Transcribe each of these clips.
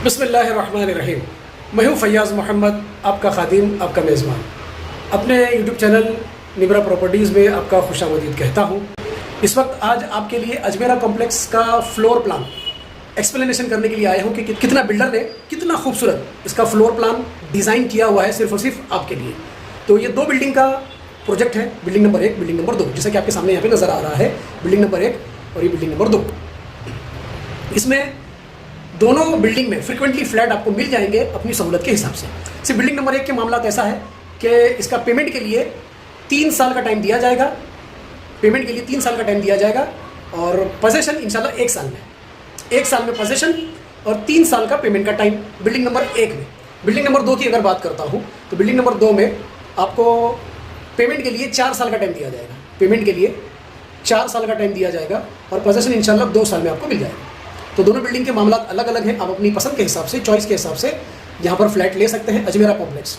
बिस्मिल्लाहिर्रहमानिर्रहीम। मैं हूँ फैयाज़ मोहम्मद, आपका खादिम, आपका मेज़बान। अपने यूट्यूब चैनल निब्रा प्रॉपर्टीज़ में आपका खुशामदीद कहता हूँ। इस वक्त आज आपके लिए अजमेरा कॉम्प्लेक्स का फ्लोर प्लान एक्सप्लेनेशन करने के लिए आया हूँ कि कितना बिल्डर ने कितना खूबसूरत इसका फ्लोर प्लान डिज़ाइन किया हुआ है सिर्फ और सिर्फ आपके लिए। तो ये दो बिल्डिंग का प्रोजेक्ट है, बिल्डिंग नंबर 1, बिल्डिंग नंबर 2, जैसा कि आपके सामने यहाँ पे नज़र आ रहा है। बिल्डिंग नंबर 1 और ये बिल्डिंग नंबर 2। इसमें दोनों बिल्डिंग में फ्रीक्वेंटली फ्लैट आपको मिल जाएंगे अपनी सहूलत के हिसाब से। सिर्फ बिल्डिंग नंबर 1 के मामला ऐसा है कि इसका पेमेंट के लिए 3 साल का टाइम दिया जाएगा। पेमेंट के लिए 3 साल का टाइम दिया जाएगा और पोजेसन इंशाल्लाह 1 साल में। 1 साल में पोजेसन और 3 साल का पेमेंट का टाइम बिल्डिंग नंबर 1 में। बिल्डिंग नंबर 2 की अगर बात करता हूँ तो बिल्डिंग नंबर 2 में आपको पेमेंट के लिए 4 साल का टाइम दिया जाएगा। पेमेंट के लिए 4 साल का टाइम दिया जाएगा और पोजेसन इंशाल्लाह 2 साल में आपको मिल जाएगा। तो दोनों बिल्डिंग के मामला अलग अलग हैं। आप अपनी पसंद के हिसाब से, चॉइस के हिसाब से यहाँ पर फ्लैट ले सकते हैं। अजमेरा कॉम्प्लेक्स,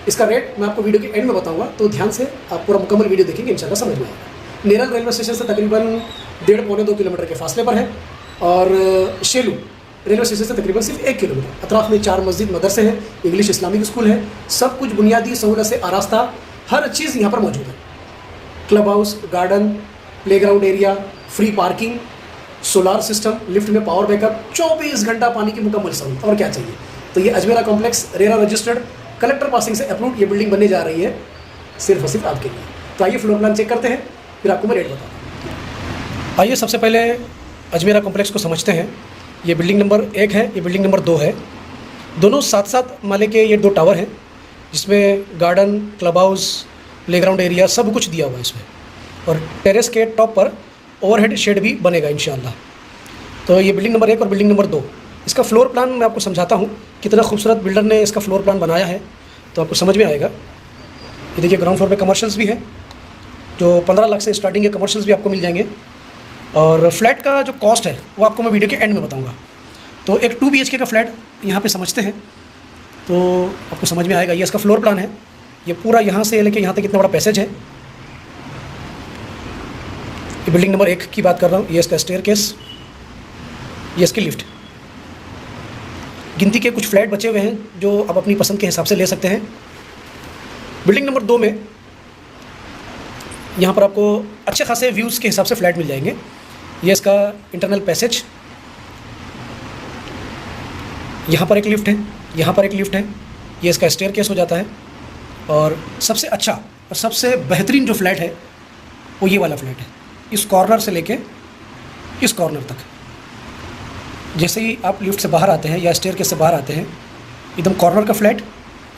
इसका रेट मैं आपको वीडियो के एंड में बताऊंगा, तो ध्यान से आप पूरा मुकम्मल वीडियो देखेंगे, इंशाल्लाह समझ में आएगा। नेरल रेलवे स्टेशन से तकरीबन 1.5-2 किलोमीटर के फासले पर है और शेलू रेलवे स्टेशन से तकरीबन सिर्फ 1 किलोमीटर। अतराफ में 4 मस्जिद, मदरसे हैं, इंग्लिश इस्लामिक स्कूल है। सब कुछ बुनियादी सहूलत से आरास्ता, हर चीज़ यहाँ पर मौजूद है। Club house, garden, playground area, free parking, solar system, lift में पावर बैकअप, 24 घंटा पानी की मुकम्मल सहूलत। और क्या चाहिए। तो ये Ajmera complex RERA registered, collector passing से अप्रूव्ड ये बिल्डिंग बनने जा रही है सिर्फ और सिर्फ आपके लिए। तो आइए फ्लोर प्लान चेक करते हैं, फिर आपको मैं रेट बताता हूँ। आइए सबसे पहले अजमेरा कॉम्प्लेक्स को समझते हैं। ये बिल्डिंग नंबर 1 है, ये बिल्डिंग नंबर 2 है। दोनों साथ साथ माले के ये 2 टावर हैं जिसमें garden, club house, playground area सब कुछ दिया हुआ है इसमें। और टेरेस के टॉप पर ओवरहेड शेड भी बनेगा इंशाल्लाह। तो ये बिल्डिंग नंबर 1 और बिल्डिंग नंबर 2। इसका फ्लोर प्लान मैं आपको समझाता हूँ, कितना खूबसूरत बिल्डर ने इसका फ्लोर प्लान बनाया है, तो आपको समझ में आएगा। ये देखिए, ग्राउंड फ्लोर पे कमर्शियल्स भी है, जो 15 लाख से स्टार्टिंग के कमर्शियल्स भी आपको मिल जाएंगे। और फ्लैट का जो कॉस्ट है वो आपको मैं वीडियो के एंड में बताऊँगा। तो एक 2 BHK का फ्लैट यहाँ पर समझते हैं, तो आपको समझ में आएगा। ये इसका फ्लोर प्लान है। ये पूरा यहाँ से लेके यहाँ तक कितना बड़ा पैसेज है। ये बिल्डिंग नंबर 1 की बात कर रहा हूँ। ये इसका स्टेयरकेस, ये इसकी लिफ्ट। गिनती के कुछ फ्लैट बचे हुए हैं जो आप अपनी पसंद के हिसाब से ले सकते हैं। बिल्डिंग नंबर 2 में यहाँ पर आपको अच्छे खासे व्यूज़ के हिसाब से फ्लैट मिल जाएंगे। ये इसका इंटरनल पैसेज, यहाँ पर एक लिफ्ट है, यहाँ पर एक लिफ्ट है। ये इसका स्टेयरकेस हो जाता है। और सबसे अच्छा और सबसे बेहतरीन जो फ्लैट है वो ये वाला फ्लैट है। इस कॉर्नर से लेके इस कॉर्नर तक, जैसे ही आप लिफ्ट से बाहर आते हैं या स्टेयरकेस से बाहर आते हैं, एकदम कॉर्नर का फ्लैट।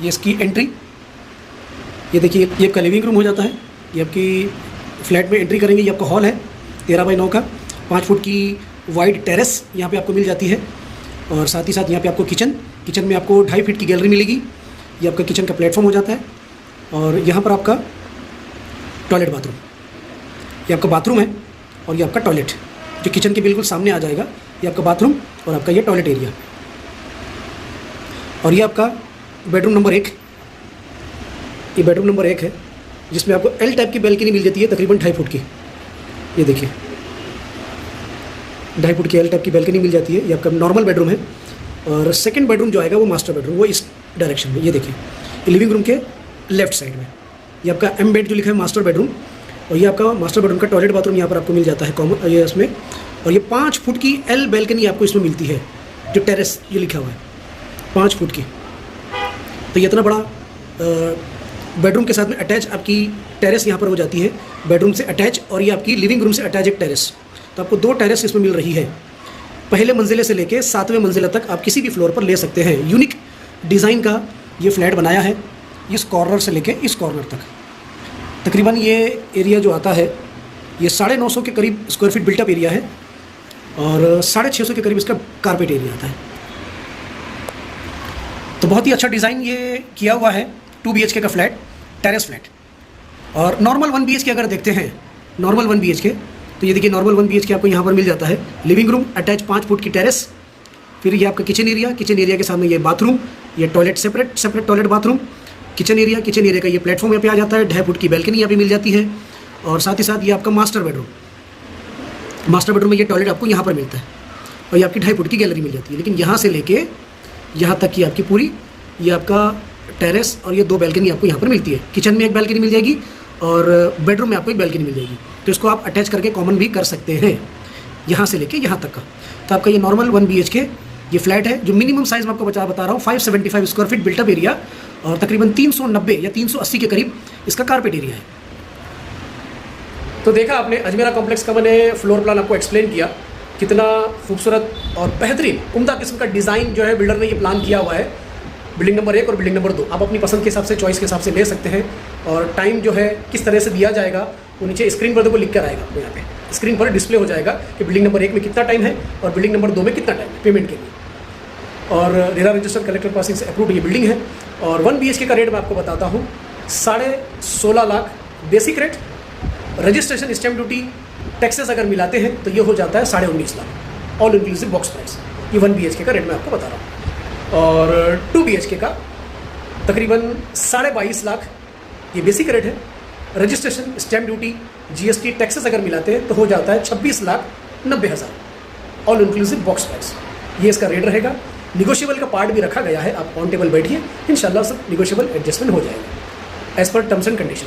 ये इसकी एंट्री, ये देखिए, ये आपका लिविंग रूम हो जाता है। ये आपकी फ्लैट में एंट्री करेंगे, ये आपका हॉल है 13x9 का, 5 फुट की वाइड टेरेस यहाँ पे आपको मिल जाती है। और साथ ही साथ यहाँ पे आपको किचन में आपको 2.5 फीट की गैलरी मिलेगी। ये आपका किचन का प्लेटफॉर्म हो जाता है। और यहाँ पर आपका टॉयलेट बाथरूम, ये आपका बाथरूम है और ये आपका टॉयलेट जो किचन के बिल्कुल सामने आ जाएगा। ये आपका बाथरूम और आपका ये टॉयलेट एरिया। और ये आपका बेडरूम नंबर 1। ये बेडरूम नंबर 1 है जिसमें आपको एल टाइप की बैल्कनी मिल जाती है, तकरीबन 2.5 फुट की। ये देखिए, 2.5 फुट की एल टाइप की बैल्कनी मिल जाती है। ये आपका नॉर्मल बेडरूम है। और सेकेंड बेडरूम जो आएगा वो मास्टर बेडरूम, वो इस डायरेक्शन में। ये देखिए, लिविंग रूम के लेफ्ट साइड में ये आपका एम बेड जो लिखा है मास्टर बेडरूम। और ये आपका मास्टर बेडरूम का टॉयलेट बाथरूम यहाँ पर आपको मिल जाता है कॉमन, ये इसमें। और ये 5 फुट की एल बैल्कनी आपको इसमें मिलती है, जो टेरेस ये लिखा हुआ है 5 फुट की। तो ये इतना बड़ा बेडरूम के साथ में अटैच आपकी टेरेस यहाँ पर हो जाती है, बेडरूम से अटैच। और ये आपकी लिविंग रूम से अटैच एक टेरेस। तो आपको 2 टेरेस इसमें मिल रही है। पहले मंजिले से लेके 7वें मंजिला तक आप किसी भी फ्लोर पर ले सकते हैं। यूनिक डिज़ाइन का ये फ्लैट बनाया है, इस कॉर्नर से लेके इस कॉर्नर तक। तकरीबन ये एरिया जो आता है ये 950 के करीब स्क्वायर फीट बिल्टअप एरिया है और 650 के करीब इसका कारपेट एरिया आता है। तो बहुत ही अच्छा डिज़ाइन ये किया हुआ है। 2 BHK का फ्लैट, टेरेस फ्लैट। और नॉर्मल 1 BHK अगर देखते हैं, नॉर्मल 1 BHK, तो ये देखिए नॉर्मल 1 BHK आपको यहाँ पर मिल जाता है। लिविंग रूम अटैच 5 फुट की टेरेस, फिर ये आपका किचन एरिया के सामने ये बाथरूम, ये toilet separate toilet bathroom, kitchen area का ये प्लेटफॉर्म यहाँ पे आ जाता है। 2.5 फुट की बैल्कनी यहाँ पे मिल जाती है। और साथ ही साथ ये आपका मास्टर बेडरूम में ये टॉयलेट आपको यहाँ पर मिलता है। और ये आपकी 2.5 फुट की गैलरी मिल जाती है। लेकिन यहाँ से लेके यहाँ तक की आपकी पूरी, ये आपका टेरेस और ये 2 बैल्कनी आपको यहाँ पर मिलती है। किचन में एक बैल्कनी मिल जाएगी और बेडरूम में आपको एक बैल्कनी मिल जाएगी। तो इसको आप अटैच करके कॉमन भी कर सकते हैं, यहाँ से लेके यहाँ तक का। तो आपका ये नॉर्मल 1 BHK ये फ्लैट है, जो मिनिमम साइज़ मैं आपको बता रहा हूँ 575 स्क्वायर फीट बिल्टअप एरिया और तकरीबन 390 या 380 के करीब इसका कारपेट एरिया है। तो देखा आपने अजमेरा कॉम्प्लेक्स का मैंने फ्लोर प्लान आपको एक्सप्लेन किया, कितना खूबसूरत और बेहतरीन उम्दा किस्म का डिज़ाइन जो है बिल्डर ने ये प्लान किया हुआ है। बिल्डिंग नंबर 1 और बिल्डिंग नंबर 2 आप अपनी पसंद के हिसाब से, चॉइस के हिसाब से ले सकते हैं। और टाइम जो है किस तरह से दिया जाएगा वो नीचे स्क्रीन पर देखो लिख कर आएगा, आपको यहाँ पे स्क्रीन पर डिस्प्ले हो जाएगा कि बिल्डिंग नंबर 1 में कितना टाइम है और बिल्डिंग नंबर 2 में कितना टाइम है पेमेंट के लिए। और रेरा रजिस्टर्ड कलेक्टर पासिंग से अप्रूव्ड ये बिल्डिंग है। और 1 BHK का रेट मैं आपको बताता हूँ 16.5 lakh basic rate, registration, stamp duty, taxes अगर मिलाते हैं तो ये हो जाता है 19.5 lakh all inclusive box price. ये 1 BHK का रेट मैं आपको बता रहा हूँ। और 2 BHK का तकरीबन 22.5 लाख ये बेसिक रेट है, registration, stamp duty, GST, taxes अगर मिलाते हैं तो हो जाता है 26,90,000 ऑल इंक्लूसिव बॉक्स प्राइस। ये इसका रेट रहेगा। निगोशिएबल का पार्ट भी रखा गया है, आप ऑन टेबल बैठिए, इंशाल्लाह सब निगोशिएबल एडजस्टमेंट हो जाएगा as per terms and condition.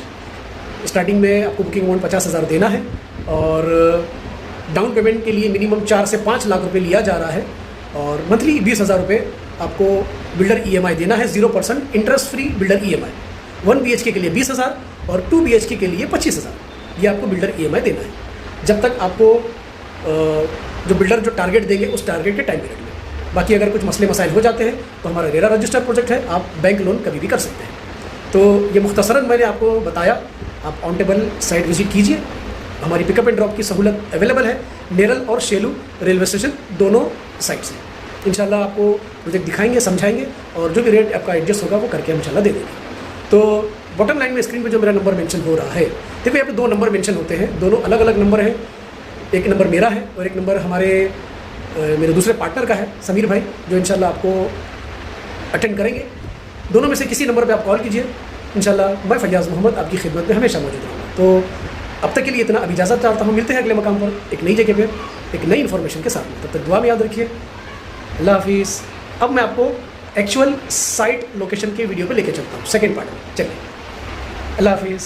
Starting में आपको बुकिंग अमाउंट 50,000 देना है और डाउन पेमेंट के लिए मिनिमम 4 से 5 लाख रुपये लिया जा रहा है और मंथली 20,000 रुपये आपको बिल्डर EMI देना है, 0% interest free builder EMI। 1 BHK के लिए 20,000 और 2 BHK के लिए 25,000 ये आपको बिल्डर EMI देना है, जब तक आपको जो बिल्डर जो टारगेट देंगे उस टारगेट के टाइम पीरियड में। बाकी अगर कुछ मसले मसाइल हो जाते हैं तो हमारा रेरा रजिस्टर्ड प्रोजेक्ट है, आप बैंक लोन कभी भी कर सकते हैं। तो ये मुख्तसरन मैंने आपको बताया, आप ऑन टेबल साइट विजिट कीजिए। हमारी पिकअप एंड ड्रॉप की सहूलत अवेलेबल है नेरल और शेलू रेलवे स्टेशन दोनों साइड से। इंशाल्लाह आपको प्रोजेक्ट दिखाएंगे, समझाएंगे और जो भी रेट आपका एडजस्ट होगा वो करके हम इंशाल्लाह दे देंगे। तो बॉटम लाइन में स्क्रीन पे जो मेरा नंबर मेंशन हो रहा है, देखो यहाँ पे 2 नंबर मेंशन होते हैं, दोनों अलग अलग नंबर हैं। एक नंबर मेरा है और एक नंबर मेरे दूसरे पार्टनर का है, समीर भाई, जो इंशाल्लाह आपको अटेंड करेंगे। दोनों में से किसी नंबर पर आप कॉल कीजिए, इंशाल्लाह मैं फैयाज़ मोहम्मद आपकी खिदमत में हमेशा मौजूद रहूँगा। तो अब तक के लिए इतना, अब इजाज़त चाहता हूँ। मिलते हैं अगले मकाम पर एक नई जगह पर एक नई इन्फॉर्मेशन के साथ। तब तक दुआ में याद रखिए। अल्लाह हाफिज़। अब मैं आपको एक्चुअल साइट लोकेशन के वीडियो पे लेके चलता हूँ सेकंड पार्ट में। चलिए, अल्लाह हाफिज़।